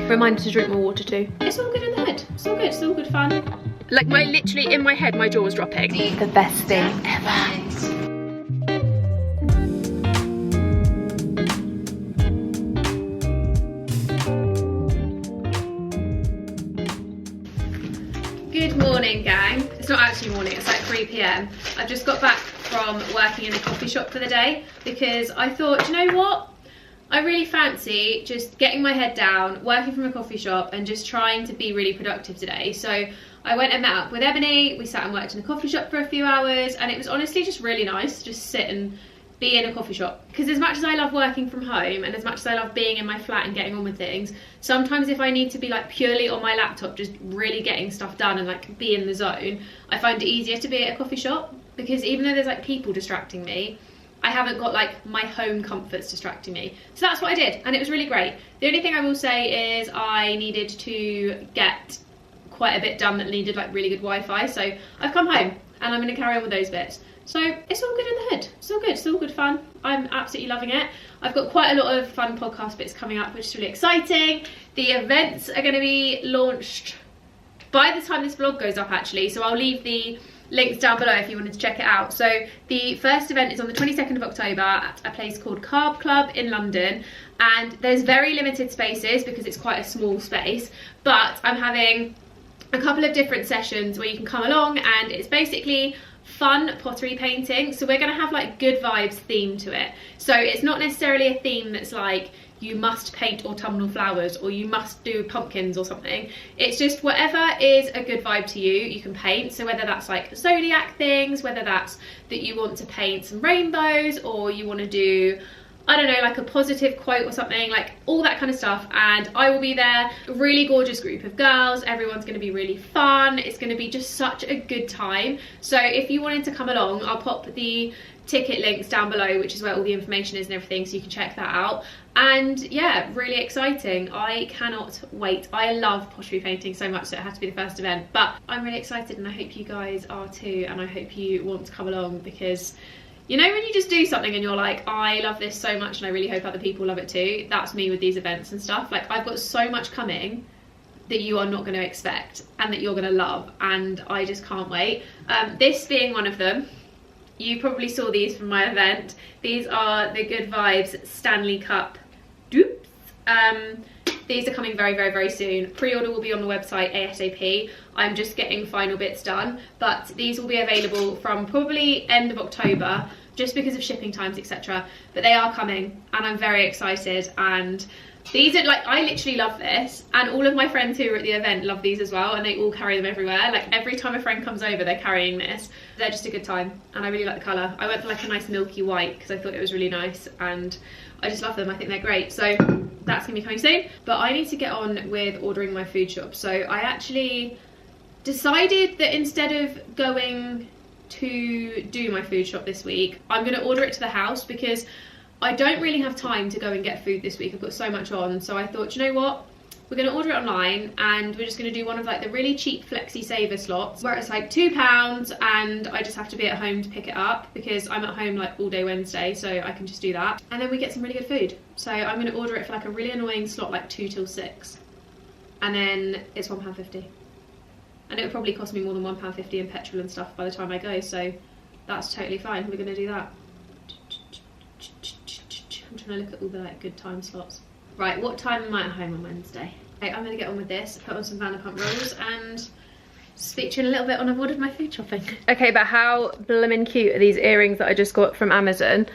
Reminder to drink more water too. It's all good in the head. It's all good. It's all good fun. Like literally in my head, my jaw was dropping. The best thing ever. Good morning, gang. It's not actually morning, it's like 3 p.m. I've just got back from working in a coffee shop for the day because I thought, you know what? I really fancy just getting my head down, working from a coffee shop and just trying to be really productive today. So I went and met up with Ebony, we sat and worked in the coffee shop for a few hours, and it was honestly just really nice to just sit and be in a coffee shop. Because as much as I love working from home and as much as I love being in my flat and getting on with things, sometimes if I need to be like purely on my laptop just really getting stuff done and like be in the zone, I find it easier to be at a coffee shop, because even though there's like people distracting me, I haven't got like my home comforts distracting me. So that's what I did, and it was really great. The only thing I will say is I needed to get quite a bit done that needed like really good Wi-Fi, so I've come home and I'm going to carry on with those bits. So it's all good in the hood. It's all good. It's all good fun. I'm absolutely loving it. I've got quite a lot of fun podcast bits coming up, which is really exciting. The events are going to be launched by the time this vlog goes up, actually. So I'll leave the links down below if you wanted to check it out. So the first event is on the 22nd of October at a place called Carb Club in London. And there's very limited spaces because it's quite a small space. But I'm having a couple of different sessions where you can come along, and it's basically fun pottery painting. So we're going to have like good vibes theme to it. So it's not necessarily a theme that's like you must paint autumnal flowers or you must do pumpkins or something. It's just whatever is a good vibe to you, you can paint. So whether that's like zodiac things, whether that's that you want to paint some rainbows, or you want to do, I don't know, like a positive quote or something, like all that kind of stuff. And I will be there, a really gorgeous group of girls. Everyone's going to be really fun. It's going to be just such a good time. So if you wanted to come along, I'll pop the ticket links down below, which is where all the information is and everything, so you can check that out. And yeah, really exciting. I cannot wait. I love pottery painting so much, so it had to be the first event. But I'm really excited, and I hope you guys are too, and I hope you want to come along, because you know when you just do something and you're like, I love this so much and I really hope other people love it too. That's me with these events and stuff. Like, I've got so much coming that you are not going to expect and that you're going to love, and I just can't wait. This being one of them. You probably saw these from my event. These are the Good Vibes Stanley Cup dupes. These are coming very, very, very soon. Pre-order will be on the website ASAP. I'm just getting final bits done, but these will be available from probably end of October, just because of shipping times, etc. But they are coming, and I'm very excited. And these are like, I literally love this, and all of my friends who were at the event love these as well, and they all carry them everywhere. Like every time a friend comes over, they're carrying this. They're just a good time, and I really like the colour. I went for like a nice milky white because I thought it was really nice, and I just love them. I think they're great. So that's gonna be coming soon. But I need to get on with ordering my food shop. So I actually decided that instead of going to do my food shop this week, I'm gonna order it to the house, because I don't really have time to go and get food this week. I've got so much on. So I thought, you know what? We're going to order it online, and we're just going to do one of like the really cheap Flexi Saver slots where it's like £2 and I just have to be at home to pick it up, because I'm at home like all day Wednesday, so I can just do that. And then we get some really good food. So I'm going to order it for like a really annoying slot, like 2 till 6. And then it's £1.50. And it would probably cost me more than £1.50 in petrol and stuff by the time I go. So that's totally fine. We're going to do that. I'm trying to look at all the like good time slots. Right, what time am I at home on Wednesday? Okay, I'm going to get on with this, put on some Vanderpump Rules, and speak to you in a little bit when I've ordered my food shopping. Okay, but how blimmin' cute are these earrings that I just got from Amazon?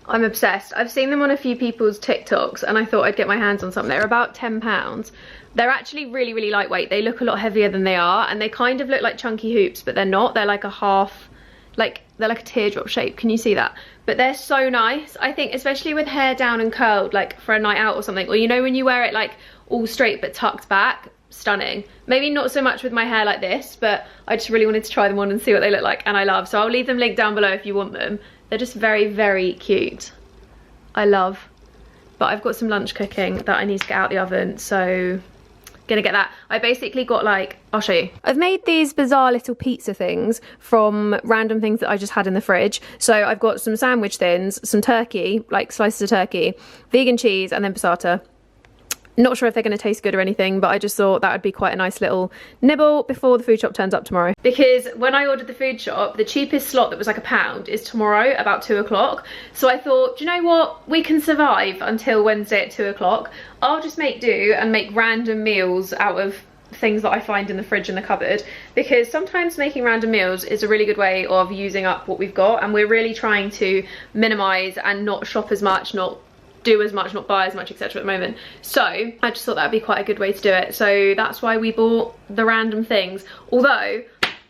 I'm obsessed. I've seen them on a few people's TikToks, and I thought I'd get my hands on some. They're about £10. They're actually really, really lightweight. They look a lot heavier than they are, and they kind of look like chunky hoops, but they're not. They're like a half, like, they're like a teardrop shape. Can you see that? But they're so nice. I think especially with hair down and curled, like for a night out or something, or you know when you wear it like all straight but tucked back, stunning. Maybe not so much with my hair like this, but I just really wanted to try them on and see what they look like, and I love. So I'll leave them linked down below if you want them. They're just very, very cute. I love. But I've got some lunch cooking that I need to get out the oven, so gonna get that. I basically got like, I'll show you. I've made these bizarre little pizza things from random things that I just had in the fridge. So I've got some sandwich thins, some turkey, like slices of turkey, vegan cheese, and then passata. Not sure if they're going to taste good or anything, but I just thought that would be quite a nice little nibble before the food shop turns up tomorrow. Because when I ordered the food shop, the cheapest slot that was like £1 is tomorrow about 2 o'clock. So I thought, do you know what? We can survive until Wednesday at 2 o'clock. I'll just make do and make random meals out of things that I find in the fridge and the cupboard, because sometimes making random meals is a really good way of using up what we've got, and we're really trying to minimise and not shop as much, not do as much, not buy as much, etc. at the moment. So I just thought that would be quite a good way to do it, so that's why we bought the random things, although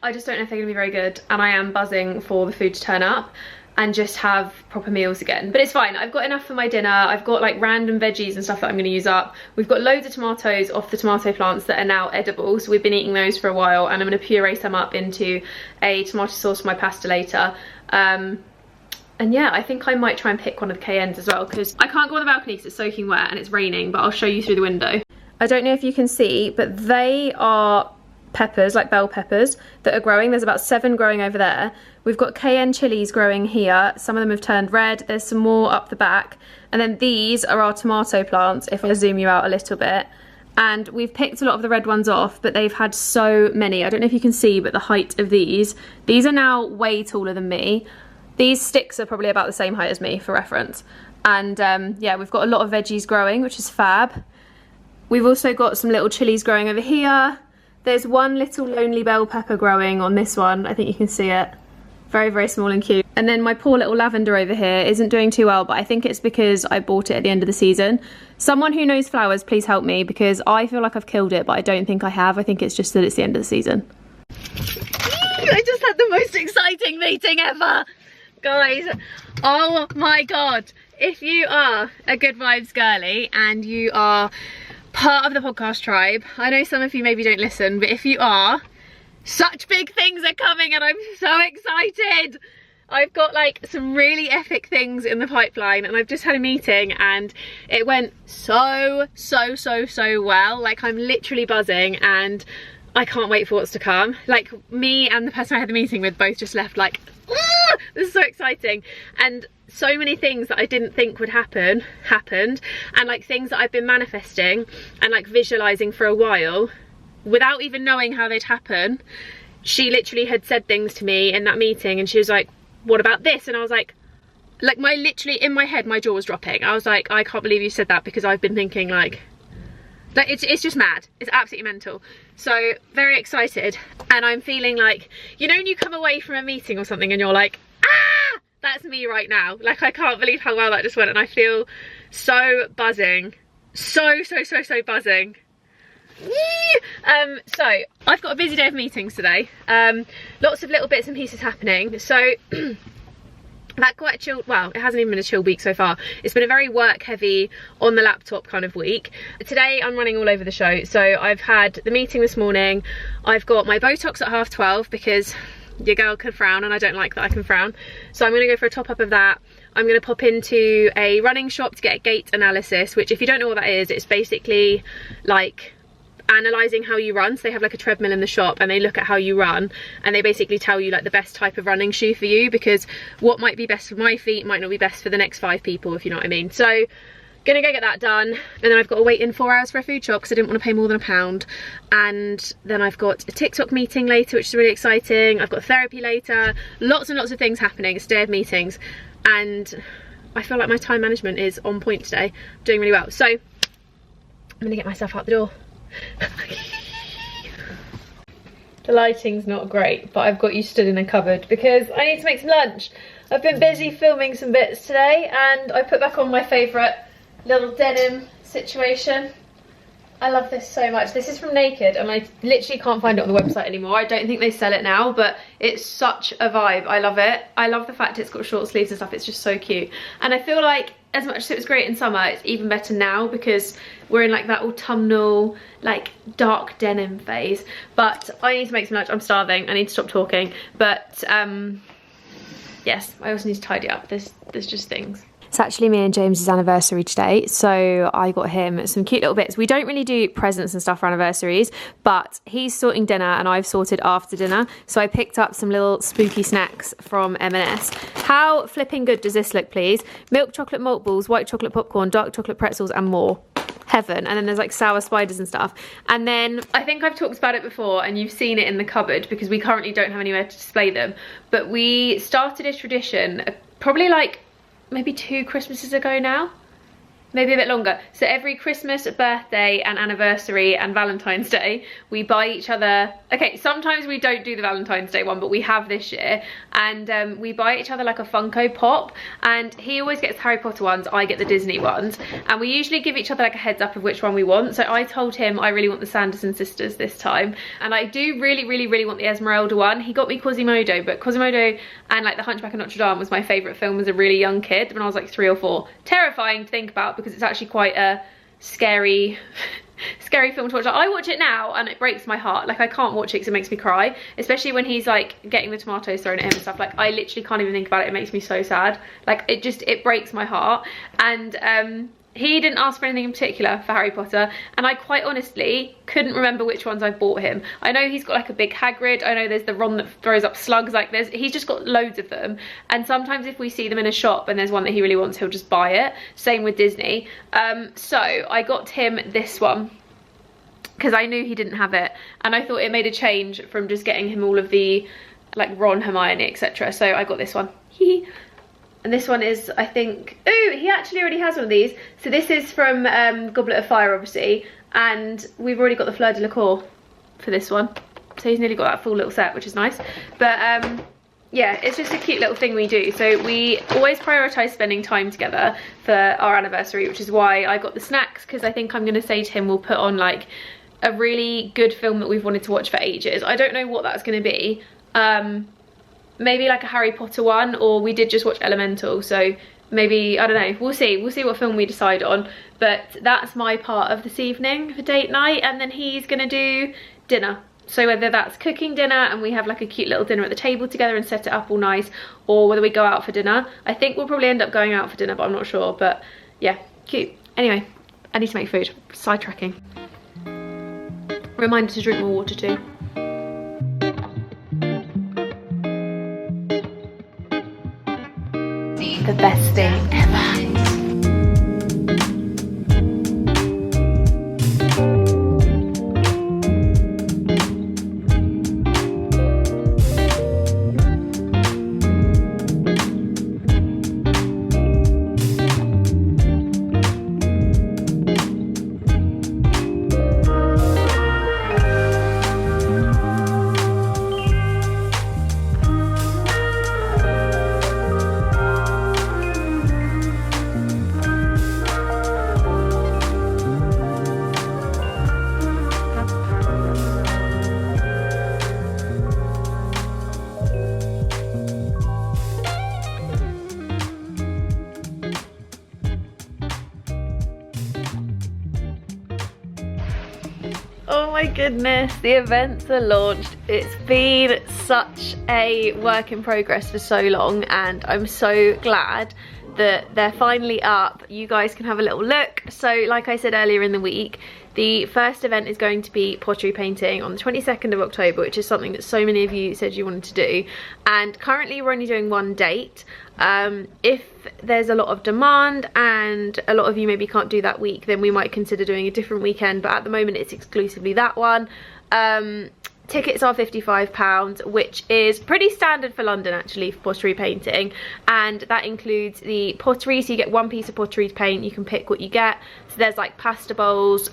I just don't know if they're going to be very good, and I am buzzing for the food to turn up and just have proper meals again. But it's fine, I've got enough for my dinner. I've got like random veggies and stuff that I'm going to use up. We've got loads of tomatoes off the tomato plants that are now edible, so we've been eating those for a while, and I'm going to puree some up into a tomato sauce for my pasta later. And yeah, I think I might try and pick one of the cayennes as well, because I can't go on the balcony because it's soaking wet and it's raining, but I'll show you through the window. I don't know if you can see, but they are peppers, like bell peppers, that are growing. There's about 7 growing over there. We've got cayenne chilies growing here. Some of them have turned red. There's some more up the back. And then these are our tomato plants, if I zoom you out a little bit. And we've picked a lot of the red ones off, but they've had so many. I don't know if you can see, but the height of these are now way taller than me. These sticks are probably about the same height as me, for reference. And yeah, we've got a lot of veggies growing, which is fab. We've also got some little chilies growing over here. There's one little lonely bell pepper growing on this one. I think you can see it. Very, very small and cute. And then my poor little lavender over here isn't doing too well, but I think it's because I bought it at the end of the season. Someone who knows flowers, please help me, because I feel like I've killed it, but I don't think I have. I think it's just that it's the end of the season. I just had the most exciting meeting ever. Guys, oh my god, if you are a Good Vibes girly and you are part of the podcast tribe, I know some of you maybe don't listen, but if you are, such big things are coming and I'm so excited. I've got like some really epic things in the pipeline, and I've just had a meeting and it went so well. Like, I'm literally buzzing and I can't wait for what's to come. Like, me and the person I had the meeting with both just left like, ah, this is so exciting. And so many things that I didn't think would happen happened, and like things that I've been manifesting and like visualizing for a while without even knowing how they'd happen. She literally had said things to me in that meeting and she was like, what about this? And I was like literally in my head my jaw was dropping. I was like, I can't believe you said that, because I've been thinking like it's just mad. It's absolutely mental. So very excited, and I'm feeling like, you know when you come away from a meeting or something and you're like, ah, that's me right now. Like, I can't believe how well that just went, and I feel so buzzing, so buzzing. So I've got a busy day of meetings today, lots of little bits and pieces happening. So that quite a chill, well, it hasn't even been a chill week so far. It's been a very work heavy on the laptop kind of week. Today I'm running all over the show. So I've had the meeting this morning. I've got my Botox at 12:30 because your girl can frown, and I don't like that I can frown. So I'm gonna go for a top up of that. I'm gonna pop into a running shop to get a gait analysis, which, if you don't know what that is, it's basically like analysing how you run. So they have like a treadmill in the shop and they look at how you run, and they basically tell you like the best type of running shoe for you, because what might be best for my feet might not be best for the next 5 people, if you know what I mean. So gonna go get that done, and then I've got to wait in 4 hours for a food shop because I didn't want to pay more than £1. And then I've got a TikTok meeting later, which is really exciting. I've got therapy later, lots and lots of things happening. It's a day of meetings, and I feel like my time management is on point today. I'm doing really well. So I'm gonna get myself out the door. The lighting's not great, but I've got you stood in a cupboard because I need to make some lunch. I've been busy filming some bits today, and I put back on my favourite little denim situation. I love this so much. This is from Naked, and I literally can't find it on the website anymore. I don't think they sell it now, but it's such a vibe. I love it. I love the fact it's got short sleeves and stuff. It's just so cute. And I feel like as much as it was great in summer, it's even better now because we're in like that autumnal, like dark denim phase. But I need to make some lunch. I'm starving. I need to stop talking. But yes, I also need to tidy up. There's just things. It's actually me and James's anniversary today, so I got him some cute little bits. We don't really do presents and stuff for anniversaries, but he's sorting dinner and I've sorted after dinner, so I picked up some little spooky snacks from M&S. How flipping good does this look, please? Milk chocolate malt balls, white chocolate popcorn, dark chocolate pretzels, and more. heaven. And then there's like sour spiders and stuff. And then I think I've talked about it before and you've seen it in the cupboard because we currently don't have anywhere to display them, but we started a tradition probably like maybe 2 Christmases ago now, maybe a bit longer. So every Christmas, birthday and anniversary and Valentine's Day, we buy each other, okay, sometimes we don't do the Valentine's Day one, but we have this year, and we buy each other like a Funko Pop, and he always gets the Harry Potter ones, I get the Disney ones, and we usually give each other like a heads up of which one we want. So I told him I really want the Sanderson sisters this time, and I do really want the Esmeralda one. He got me Quasimodo, but Quasimodo and like the Hunchback of Notre Dame was my favourite film as a really young kid when I was like 3 or 4. Terrifying to think about because it's actually quite a scary film to watch. Like, I watch it now and it breaks my heart. Like I can't watch it because it makes me cry, especially when he's like getting the tomatoes thrown at him and stuff. Like I literally can't even think about it. It makes me so sad. Like it breaks my heart. And he didn't ask for anything in particular for Harry Potter, and I quite honestly couldn't remember which ones I bought him. I know he's got like a big Hagrid, I know there's the Ron that throws up slugs, like he's just got loads of them, and sometimes if we see them in a shop and there's one that he really wants, he'll just buy it. Same with Disney. So I got him this one because I knew he didn't have it, and I thought it made a change from just getting him all of the like Ron, Hermione, etc. So I got this one. And this one is, I think, oh, he actually already has one of these. So this is from Goblet of Fire, obviously, and we've already got the Fleur de la Cour for this one. So he's nearly got that full little set, which is nice. But yeah, it's just a cute little thing we do. So we always prioritise spending time together for our anniversary, which is why I got the snacks, because I think I'm going to say to him we'll put on like a really good film that we've wanted to watch for ages. I don't know what that's going to be. Maybe like a Harry Potter one, or we did just watch Elemental, so maybe, I don't know, we'll see what film we decide on. But that's my part of this evening for date night, and then he's gonna do dinner. So whether that's cooking dinner and we have like a cute little dinner at the table together and set it up all nice, or whether we go out for dinner. I think we'll probably end up going out for dinner, but I'm not sure. But yeah, cute. Anyway, I need to make food. Sidetracking. Reminder to drink more water too. The best thing ever. Oh my goodness, the events are launched. It's been such a work in progress for so long, and I'm so glad that they're finally up. You guys can have a little look. So like I said earlier in the week, the first event is going to be pottery painting on the 22nd of October, which is something that so many of you said you wanted to do. And currently we're only doing one date. If there's a lot of demand and a lot of you maybe can't do that week, then we might consider doing a different weekend, but at the moment it's exclusively that one. Tickets are £55, which is pretty standard for London actually for pottery painting, and that includes the pottery. So you get one piece of pottery to paint, you can pick what you get. So there's like pasta bowls,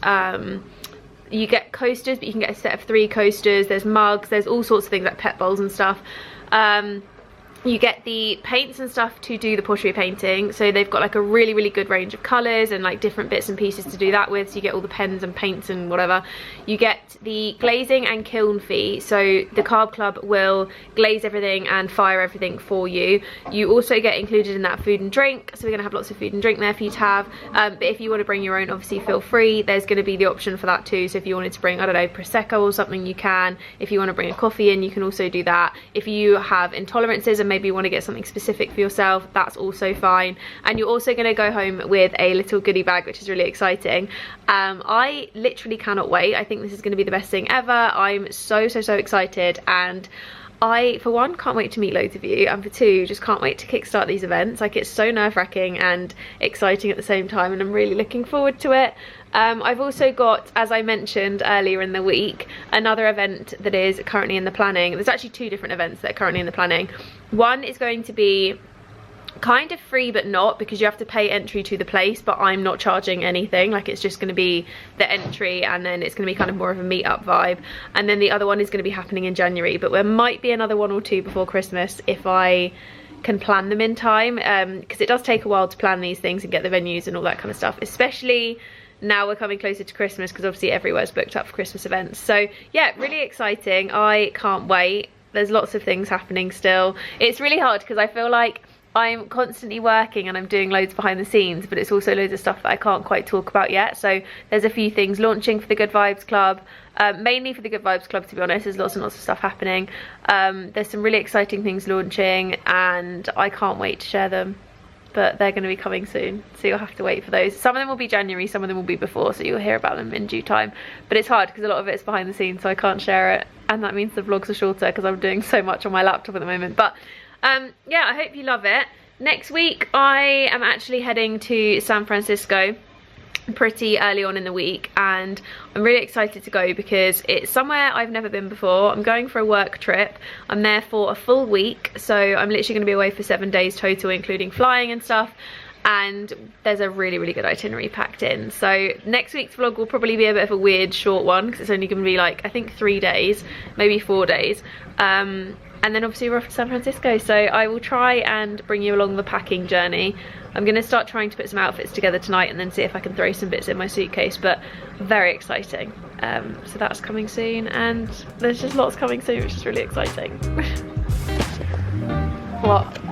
you get coasters, but you can get a set of 3 coasters, there's mugs, there's all sorts of things like pet bowls and stuff. You get the paints and stuff to do the pottery painting, so they've got like a really good range of colours and like different bits and pieces to do that with. So you get all the pens and paints and whatever. You get the glazing and kiln fee, so the Carb Club will glaze everything and fire everything for you. You also get included in that food and drink, so we're going to have lots of food and drink there for you to have. But if you want to bring your own, obviously feel free. There's going to be the option for that too, so if you wanted to bring, I don't know, Prosecco or something, you can. If you want to bring a coffee in, you can also do that. If you have intolerances and maybe you want to get something specific for yourself, that's also fine. And you're also going to go home with a little goodie bag, which is really exciting. I literally cannot wait. I think this is going to be the best thing ever. I'm so excited, and I, for one, can't wait to meet loads of you, and for two, just can't wait to kickstart these events. Like, it's so nerve-wracking and exciting at the same time, and I'm really looking forward to it. I've also got, as I mentioned earlier in the week, another event that is currently in the planning. There's actually 2 different events that are currently in the planning. One is going to be kind of free but not, because you have to pay entry to the place, but I'm not charging anything. Like, it's just going to be the entry, and then it's going to be kind of more of a meet-up vibe. And then the other one is going to be happening in January, but there might be another 1 or 2 before Christmas if I can plan them in time, because it does take a while to plan these things and get the venues and all that kind of stuff, especially now we're coming closer to Christmas, because obviously everywhere's booked up for Christmas events. So yeah, really exciting. I can't wait. There's lots of things happening still. It's really hard because I feel like I'm constantly working and I'm doing loads behind the scenes, but it's also loads of stuff that I can't quite talk about yet. So there's a few things launching for the Good Vibes Club, mainly for the Good Vibes Club, to be honest. There's lots and lots of stuff happening. There's some really exciting things launching, and I can't wait to share them, but they're going to be coming soon, so you'll have to wait for those. Some of them will be January, some of them will be before, so you'll hear about them in due time. But it's hard because a lot of it is behind the scenes, so I can't share it, and that means the vlogs are shorter because I'm doing so much on my laptop at the moment. But yeah, I hope you love it. Next week I am actually heading to San Francisco pretty early on in the week, and I'm really excited to go because it's somewhere I've never been before. I'm going for a work trip. I'm there for a full week, so I'm literally going to be away for 7 days total, including flying and stuff. And there's a really, really good itinerary packed in. So next week's vlog will probably be a bit of a weird short one, because it's only going to be like, I think 3 days, maybe 4 days. And then obviously we're off to San Francisco, so I will try and bring you along the packing journey. I'm going to start trying to put some outfits together tonight and then see if I can throw some bits in my suitcase, but very exciting. So that's coming soon, and there's just lots coming soon, which is really exciting. What?